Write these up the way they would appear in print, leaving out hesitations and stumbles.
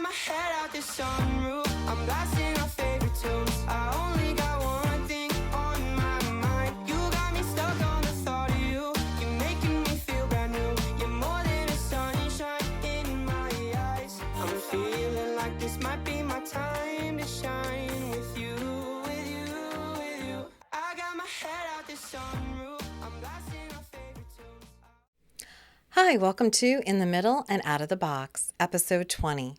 got my head out the sunroof. I'm blasting our favorite tunes. I only got one thing on my mind. You got me stuck on the thought of you. You're making me feel brand new. You're more than a sunshine in my eyes. I'm feeling like this might be my time to shine with you, with you, with you. I got my head out the sunroof. I'm blasting our favorite tunes. Hi, welcome to In the Middle and Out of the Box, episode 20.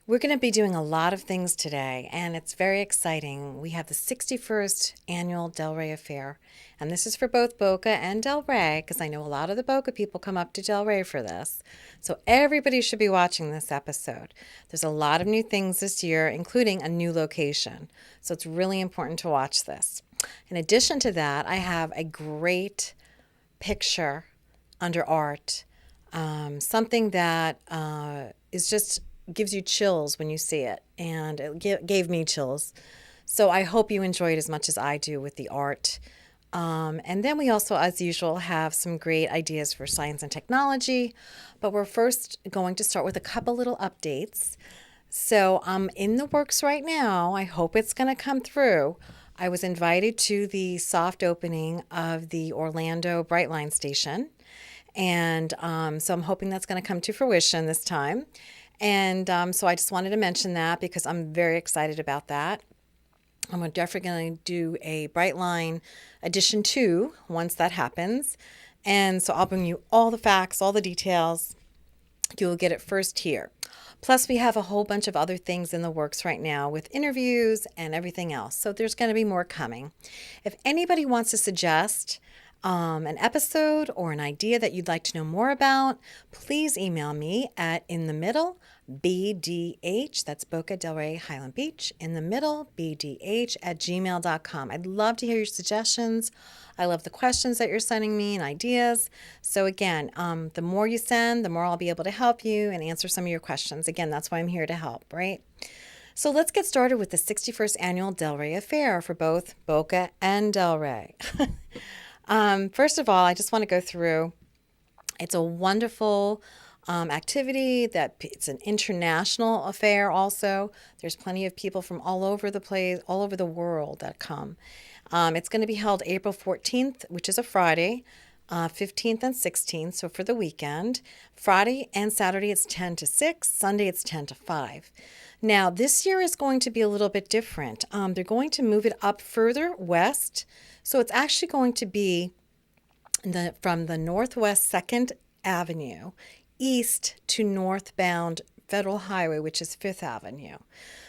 We're going to be doing a lot of things today, and it's very exciting. We have the 61st annual Delray Affair, and this is for both Boca and Delray, because I know a lot of the Boca people come up to Delray for this. So everybody should be watching this episode. There's a lot of new things this year, including a new location. So it's really important to watch this. In addition to that, I have a great picture under art, something that is just gives you chills when you see it, and it gave me chills. So I hope you enjoy it as much as I do with the art. And then we also, as usual, have some great ideas for science and technology, but we're first going to start with a couple little updates. So I'm in the works right now. I hope it's going to come through. I was invited to the soft opening of the Orlando Brightline station. And so I'm hoping that's going to come to fruition this time. And so I just wanted to mention that because I'm very excited about that. I'm definitely going to do a Brightline edition 2 once that happens. And so I'll bring you all the facts, all the details. You'll get it first here. Plus, we have a whole bunch of other things in the works right now with interviews and everything else. So there's going to be more coming. If anybody wants to suggest an episode or an idea that you'd like to know more about, please email me at inthemiddlebdh, that's Boca Delray Highland Beach, inthemiddlebdh@gmail.com. I'd love to hear your suggestions. I love the questions that you're sending me and ideas. So again, the more you send, the more I'll be able to help you and answer some of your questions. Again, that's why I'm here to help, right? So let's get started with the 61st Annual Delray Affair for both Boca and Delray. First of all, I just want to go through, it's a wonderful activity that it's an international affair also. There's plenty of people from all over the place, all over the world that come. It's going to be held April 14th, which is a Friday, 15th and 16th, so for the weekend. Friday and Saturday it's 10 to 6, Sunday it's 10 to 5. Now, this year is going to be a little bit different. They're going to move it up further west. So it's actually going to be from the Northwest 2nd Avenue east to northbound Federal Highway, which is 5th Avenue.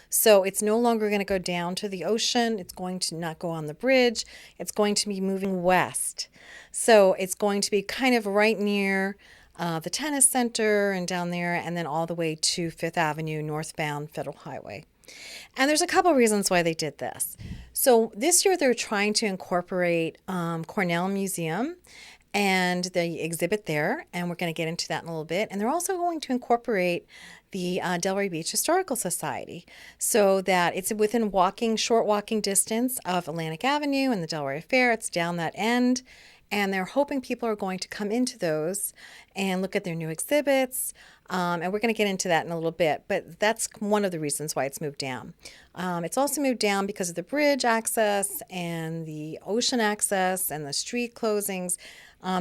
So it's no longer going to go down to the ocean. It's going to not go on the bridge. It's going to be moving west. So it's going to be kind of right near the tennis center and down there, and then all the way to 5th Avenue, northbound Federal Highway. And there's a couple reasons why they did this. So this year they're trying to incorporate Cornell Museum and the exhibit there, and we're going to get into that in a little bit. And they're also going to incorporate the Delray Beach Historical Society so that it's within short walking distance of Atlantic Avenue and the Delray Affair. It's down that end. And they're hoping people are going to come into those and look at their new exhibits. And we're going to get into that in a little bit. But that's one of the reasons why it's moved down. It's also moved down because of the bridge access and the ocean access and the street closings.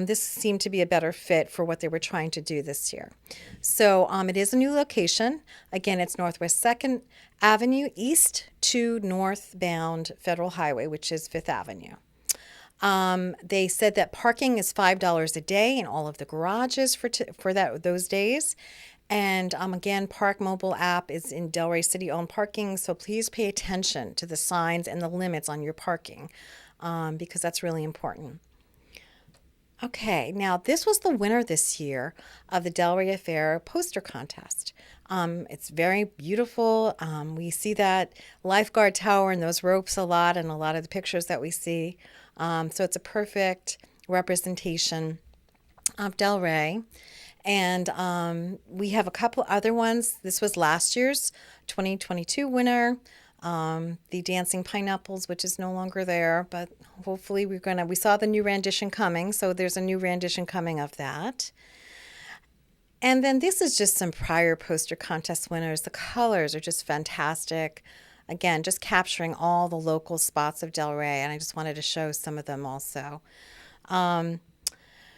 This seemed to be a better fit for what they were trying to do this year. So it is a new location. Again, it's Northwest 2nd Avenue east to northbound Federal Highway, which is 5th Avenue. They said that parking is $5 a day in all of the garages for those days. And again, Park Mobile app is in Delray City-owned parking, so please pay attention to the signs and the limits on your parking because that's really important. Okay, now this was the winner this year of the Delray Affair poster contest. It's very beautiful. We see that lifeguard tower and those ropes a lot in a lot of the pictures that we see. So it's a perfect representation of Delray. And we have a couple other ones. This was last year's 2022 winner. The Dancing Pineapples, which is no longer there, but hopefully we saw the new rendition coming, so there's a new rendition coming of that. And then this is just some prior poster contest winners. The colors are just fantastic. Again, just capturing all the local spots of Delray, and I just wanted to show some of them also. Um,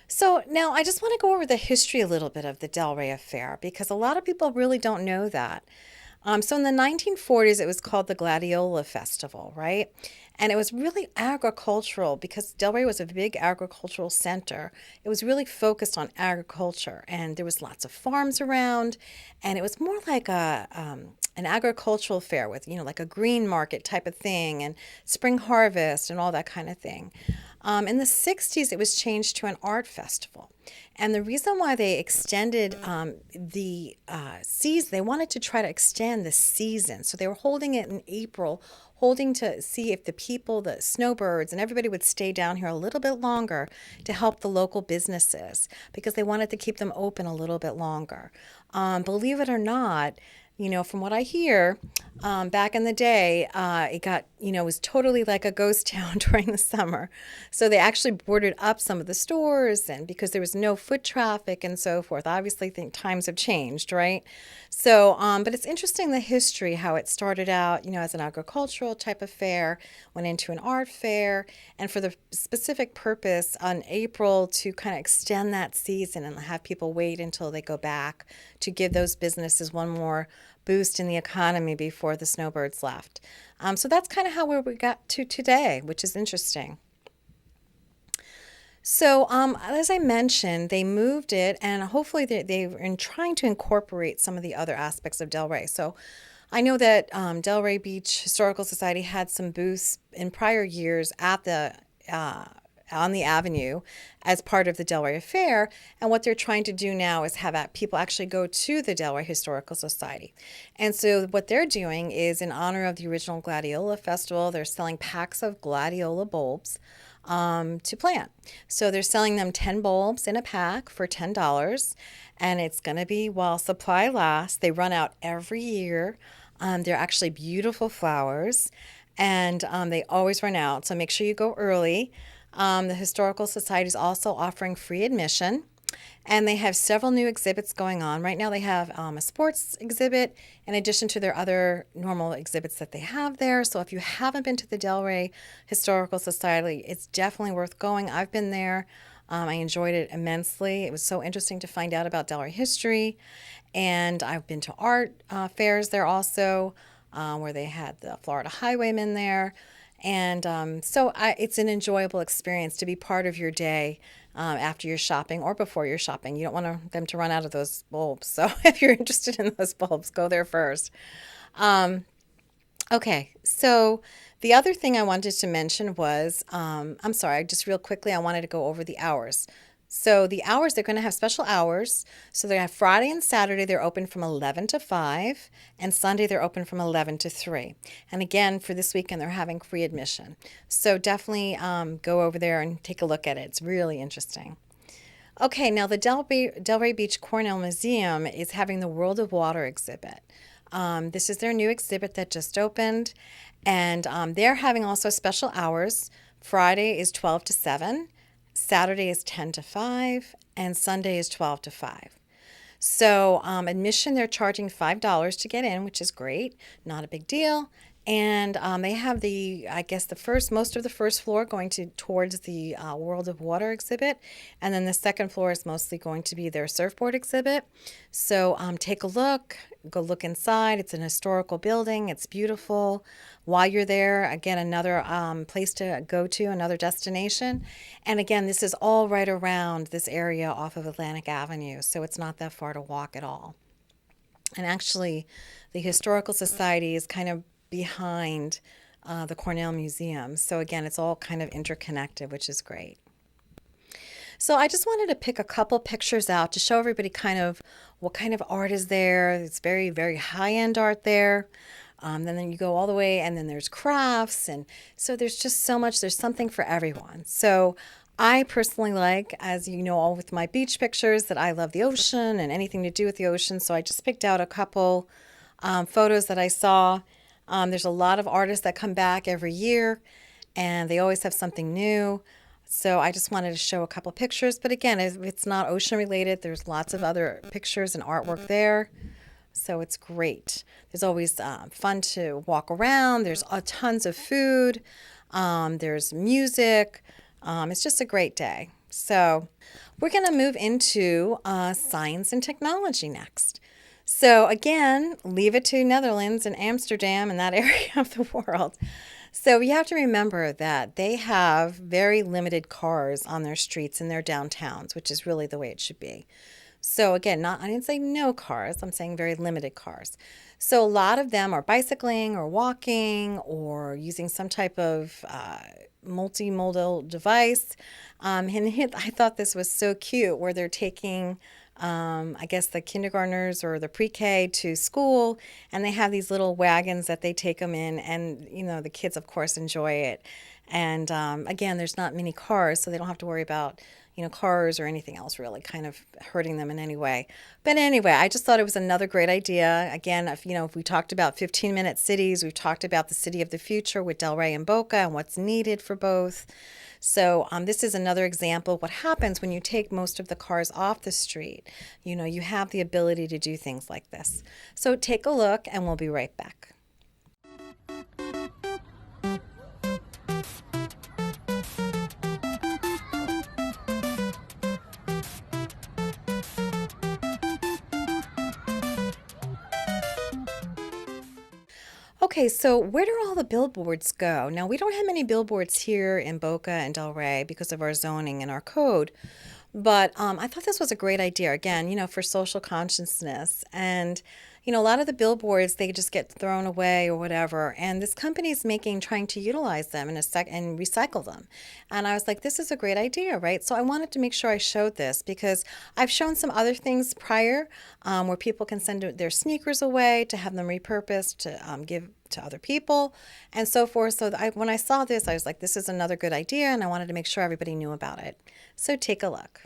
so now I just want to go over the history a little bit of the Delray Affair because a lot of people really don't know that. So in the 1940s, it was called the Gladiola Festival, right? And it was really agricultural because Delray was a big agricultural center. It was really focused on agriculture, and there was lots of farms around, and it was more like an agricultural fair with, like a green market type of thing, and spring harvest and all that kind of thing. In the 60s, it was changed to an art festival. And the reason why they extended the season, they wanted to try to extend the season. So they were holding it in April, holding to see if the people, the snowbirds, and everybody would stay down here a little bit longer to help the local businesses because they wanted to keep them open a little bit longer. Believe it or not, from what I hear, back in the day, it got, it was totally like a ghost town during the summer. So they actually boarded up some of the stores and because there was no foot traffic and so forth. Obviously, I think times have changed, right? So, but it's interesting the history, how it started out, as an agricultural type of fair, went into an art fair, and for the specific purpose on April to kind of extend that season and have people wait until they go back to give those businesses one more boost in the economy before the snowbirds left. So that's kind of how we got to today, which is interesting. So, as I mentioned, they moved it, and hopefully they're in trying to incorporate some of the other aspects of Delray. So, I know that Delray Beach Historical Society had some booths in prior years at the on the avenue as part of the Delray Affair. And what they're trying to do now is have people actually go to the Delray Historical Society. And so what they're doing is in honor of the original Gladiola Festival, they're selling packs of gladiola bulbs to plant. So they're selling them 10 bulbs in a pack for $10. And it's going to be while supply lasts. They run out every year. They're actually beautiful flowers. And they always run out. So make sure you go early. The Historical Society is also offering free admission, and they have several new exhibits going on. Right now, they have a sports exhibit in addition to their other normal exhibits that they have there. So, if you haven't been to the Delray Historical Society, it's definitely worth going. I've been there. I enjoyed it immensely. It was so interesting to find out about Delray history, and I've been to art fairs there also, where they had the Florida Highwaymen there. And it's an enjoyable experience to be part of your day after you're shopping or before you're shopping. You don't want them to run out of those bulbs. So if you're interested in those bulbs, go there first. Okay, so the other thing I wanted to mention was, I'm sorry, just real quickly, I wanted to go over the hours. So the hours, they're going to have special hours. So they have Friday and Saturday, they're open from 11 to 5, and Sunday they're open from 11 to 3. And again, for this weekend, they're having free admission. So definitely go over there and take a look at it. It's really interesting. Okay, now the Delray Beach Cornell Museum is having the World of Water exhibit. This is their new exhibit that just opened, and they're having also special hours. Friday is 12 to 7. Saturday is 10 to 5, and Sunday is 12 to 5. So admission, they're charging $5 to get in, which is great, not a big deal. And they have most of the first floor going towards the World of Water exhibit. And then the second floor is mostly going to be their surfboard exhibit. So take a look, go look inside. It's an historical building. It's beautiful. While you're there, again, another place to go to, another destination. And again, this is all right around this area off of Atlantic Avenue. So it's not that far to walk at all. And actually, the Historical Society is kind of behind the Cornell Museum. So again, it's all kind of interconnected, which is great. So I just wanted to pick a couple pictures out to show everybody kind of what kind of art is there. It's very, very high-end art there. Then you go all the way, and then there's crafts. And so there's just so much. There's something for everyone. So I personally like, as you know, all with my beach pictures, that I love the ocean and anything to do with the ocean. So I just picked out a couple photos that I saw. There's a lot of artists that come back every year, and they always have something new. So I just wanted to show a couple pictures. But again, if it's not ocean related, there's lots of other pictures and artwork there. So it's great. There's always fun to walk around. There's tons of food. There's music. It's just a great day. So we're going to move into science and technology next. So again, leave it to Netherlands and Amsterdam and that area of the world. So you have to remember that they have very limited cars on their streets in their downtowns, which is really the way it should be. So again, I didn't say no cars, I'm saying very limited cars. So a lot of them are bicycling or walking or using some type of multimodal device. I thought this was so cute where they're taking I guess the kindergartners or the pre-K to school, and they have these little wagons that they take them in, and the kids of course enjoy it. And again, there's not many cars, so they don't have to worry about cars or anything else really kind of hurting them in any way. But anyway, I just thought it was another great idea. Again, if we talked about 15-minute cities, we've talked about the city of the future with Delray and Boca and what's needed for both. So this is another example of what happens when you take most of the cars off the street. You have the ability to do things like this. So take a look and we'll be right back. Okay, so where do all the billboards go? Now, we don't have many billboards here in Boca and Delray because of our zoning and our code, but I thought this was a great idea, again, for social consciousness. And, a lot of the billboards, they just get thrown away or whatever. And this company is trying to utilize them and recycle them. And I was like, this is a great idea, right? So I wanted to make sure I showed this because I've shown some other things prior where people can send their sneakers away to have them repurposed to give to other people and so forth. So when I saw this, I was like, this is another good idea, and I wanted to make sure everybody knew about it. So take a look.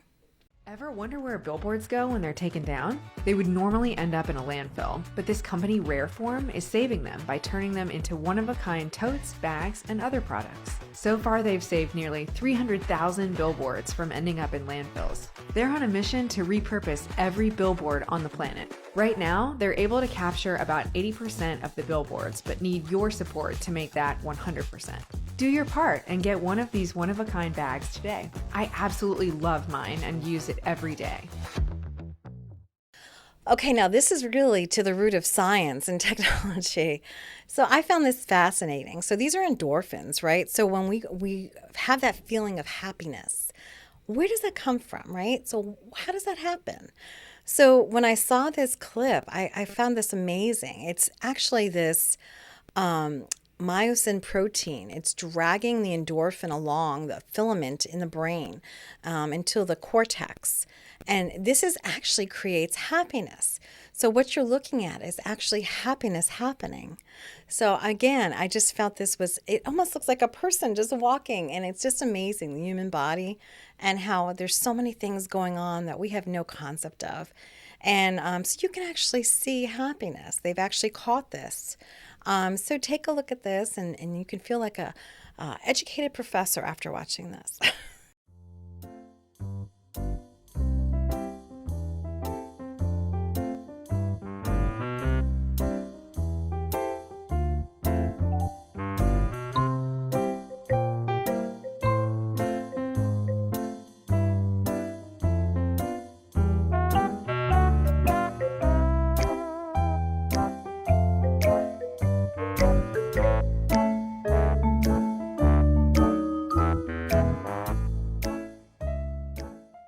Ever wonder where billboards go when they're taken down? They would normally end up in a landfill, but this company Rareform is saving them by turning them into one-of-a-kind totes, bags, and other products. So far, they've saved nearly 300,000 billboards from ending up in landfills. They're on a mission to repurpose every billboard on the planet. Right now, they're able to capture about 80% of the billboards, but need your support to make that 100%. Do your part and get one of these one-of-a-kind bags today. I absolutely love mine and use it every day. Okay, now this is really to the root of science and technology. So I found this fascinating. So these are endorphins, right? So when we have that feeling of happiness, where does that come from, right? So how does that happen? So when I saw this clip, I found this amazing. It's actually this myosin protein. It's dragging the endorphin along the filament in the brain until the cortex. And this actually creates happiness. So what you're looking at is actually happiness happening. So again, I just felt it almost looks like a person just walking, and it's just amazing, the human body and how there's so many things going on that we have no concept of. And so you can actually see happiness. They've actually caught this. So take a look at this, and you can feel like a educated professor after watching this.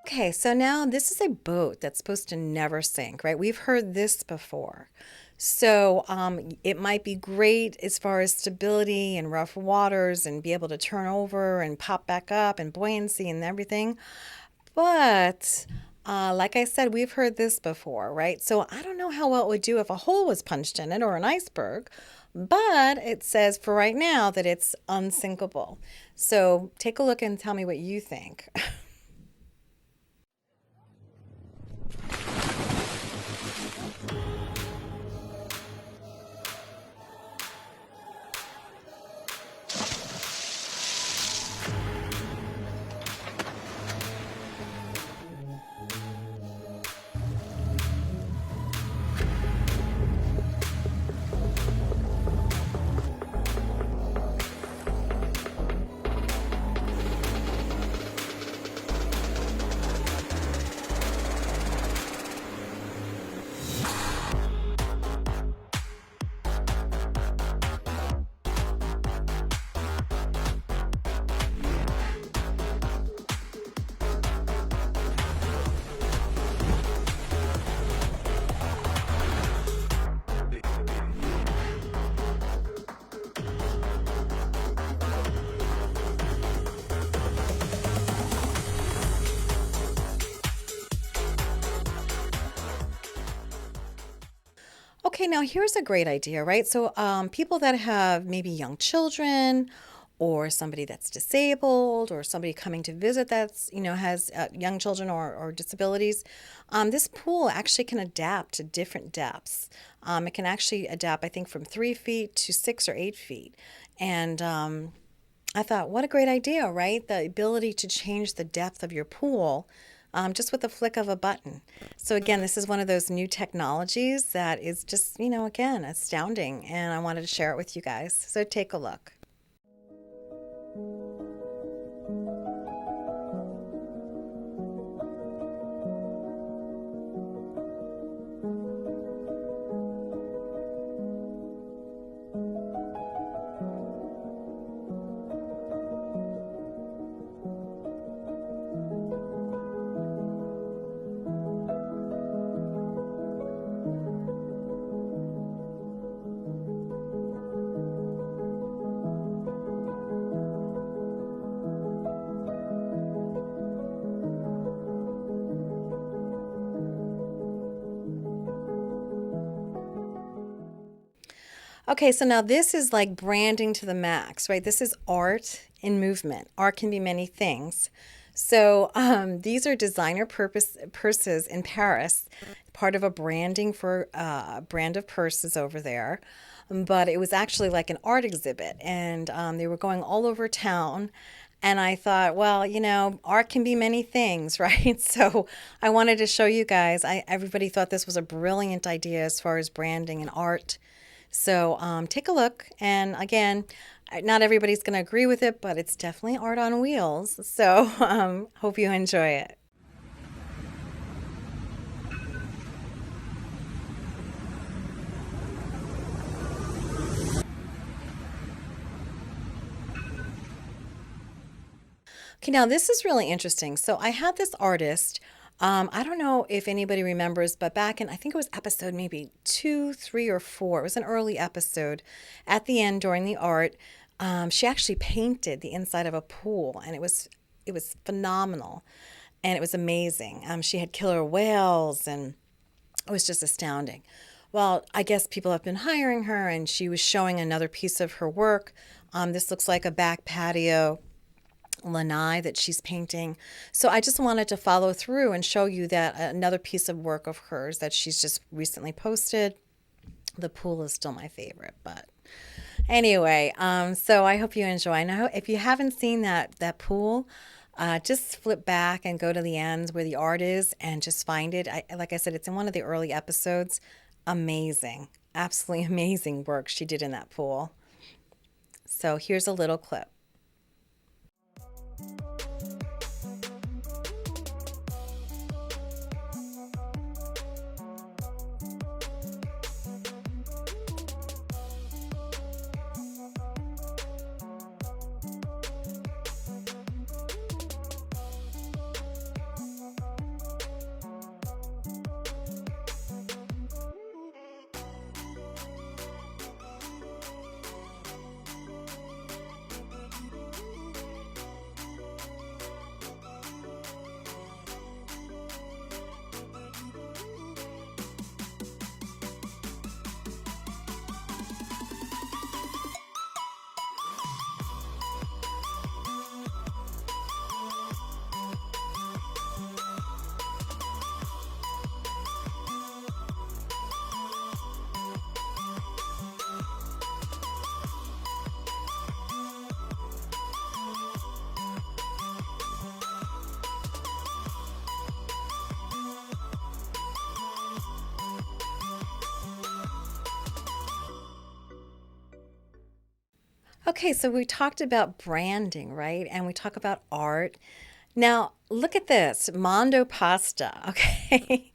Okay, so now this is a boat that's supposed to never sink, right? We've heard this before. So it might be great as far as stability and rough waters and be able to turn over and pop back up and buoyancy and everything. But like I said, we've heard this before, right? So I don't know how well it would do if a hole was punched in it or an iceberg. But it says for right now that it's unsinkable. So take a look and tell me what you think. Okay, now here's a great idea, right? So, people that have maybe young children, or somebody that's disabled, or somebody coming to visit that's, has young children or disabilities, this pool actually can adapt to different depths. It can actually adapt, I think, from 3 feet to 6 or 8 feet. And I thought, what a great idea, right? The ability to change the depth of your pool just with the flick of a button. So, again, this is one of those new technologies that is just, again, astounding. And I wanted to share it with you guys. So, take a look. Okay, so now this is like branding to the max, right? This is art in movement. Art can be many things. So these are designer purses in Paris, part of a branding for brand of purses over there. But it was actually like an art exhibit, and they were going all over town. And I thought, well, art can be many things, right? So I wanted to show you guys. Everybody thought this was a brilliant idea as far as branding and art. So take a look. And again, not everybody's going to agree with it, but it's definitely art on wheels. So hope you enjoy it. Okay, now this is really interesting. So I had this artist. I don't know if anybody remembers, but back in, I think it was episode maybe 2, 3, or 4, it was an early episode. At the end during the art, she actually painted the inside of a pool, and it was phenomenal, and it was amazing. She had killer whales, and it was just astounding. Well, I guess people have been hiring her, and she was showing another piece of her work. This looks like a back patio lanai that she's painting. So I just wanted to follow through and show you that another piece of work of hers that she's just recently posted. The pool is still my favorite, but anyway, so I hope you enjoy. And if you haven't seen that pool, just flip back and go to the ends where the art is and just find it. Like I said, it's in one of the early episodes. Amazing, absolutely amazing work she did in that pool. So here's a little clip. Okay, so we talked about branding, right? And we talk about art. Now, look at this, Mondo pasta, okay?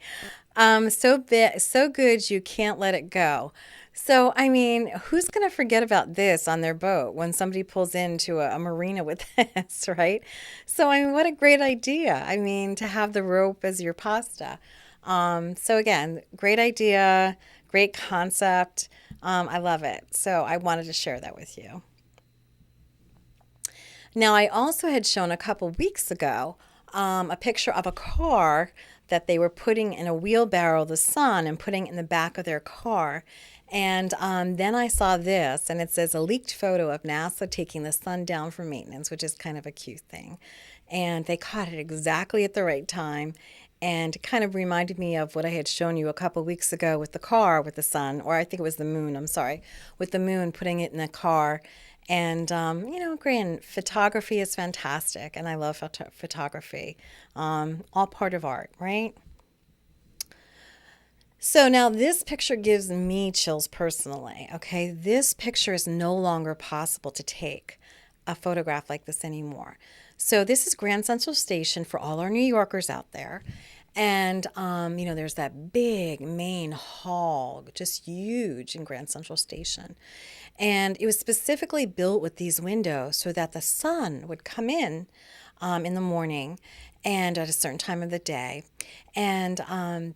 So good you can't let it go. So, I mean, who's going to forget about this on their boat when somebody pulls into a marina with this, right? So, I mean, what a great idea. I mean, to have the rope as your pasta. So again, great idea, great concept. I love it. So I wanted to share that with you. Now, I also had shown a couple weeks ago a picture of a car that they were putting in a wheelbarrow the sun and putting it in the back of their car. And then I saw this, and it says a leaked photo of NASA taking the sun down for maintenance, which is kind of a cute thing. And they caught it exactly at the right time. And it kind of reminded me of what I had shown you a couple weeks ago with the car with the sun, or I think it was the moon, I'm sorry, with the moon, putting it in the car. And, again, photography is fantastic, and I love photography. All part of art, right? So now this picture gives me chills personally, okay? This picture is no longer possible to take a photograph like this anymore. So this is Grand Central Station for all our New Yorkers out there. And, there's that big main hall, just huge in Grand Central Station. And it was specifically built with these windows so that the sun would come in the morning and at a certain time of the day. And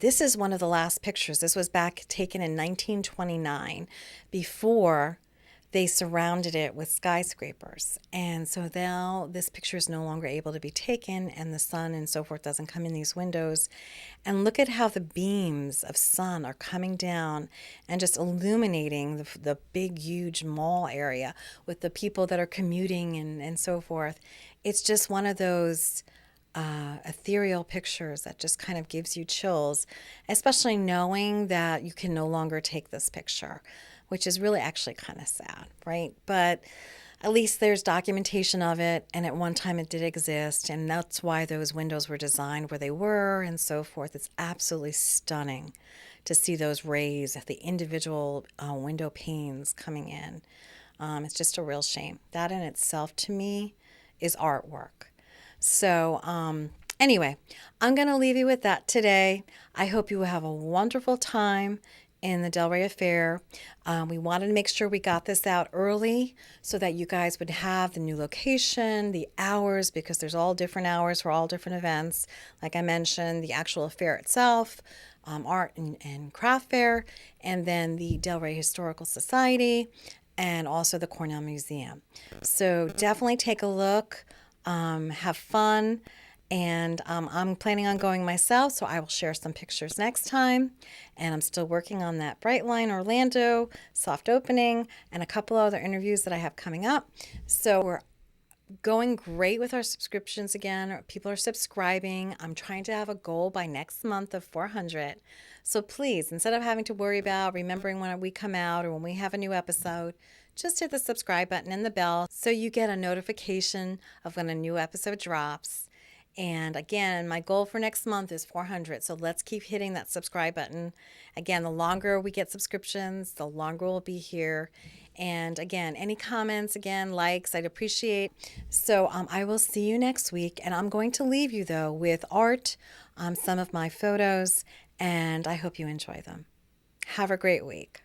this is one of the last pictures. This was back taken in 1929 before they surrounded it with skyscrapers. And so now this picture is no longer able to be taken, and the sun and so forth doesn't come in these windows. And look at how the beams of sun are coming down and just illuminating the big, huge mall area with the people that are commuting and so forth. It's just one of those ethereal pictures that just kind of gives you chills, especially knowing that you can no longer take this picture, which is really actually kind of sad, right? But at least there's documentation of it, and at one time it did exist, and that's why those windows were designed where they were and so forth. It's absolutely stunning to see those rays, the individual window panes coming in. It's just a real shame. That in itself, to me, is artwork. So anyway, I'm going to leave you with that today. I hope you will have a wonderful time in the Delray Affair. We wanted to make sure we got this out early so that you guys would have the new location, the hours, because there's all different hours for all different events. Like I mentioned, the actual affair itself, art and craft fair, and then the Delray Historical Society, and also the Cornell Museum. So definitely take a look, have fun. And I'm planning on going myself, so I will share some pictures next time. And I'm still working on that Brightline Orlando soft opening and a couple other interviews that I have coming up. So we're going great with our subscriptions again. People are subscribing. I'm trying to have a goal by next month of 400. So please, instead of having to worry about remembering when we come out or when we have a new episode, just hit the subscribe button and the bell so you get a notification of when a new episode drops. And again, my goal for next month is 400. So let's keep hitting that subscribe button. Again, the longer we get subscriptions, the longer we'll be here. And again, any comments, again, likes, I'd appreciate. So I will see you next week. And I'm going to leave you, though, with art, some of my photos, and I hope you enjoy them. Have a great week.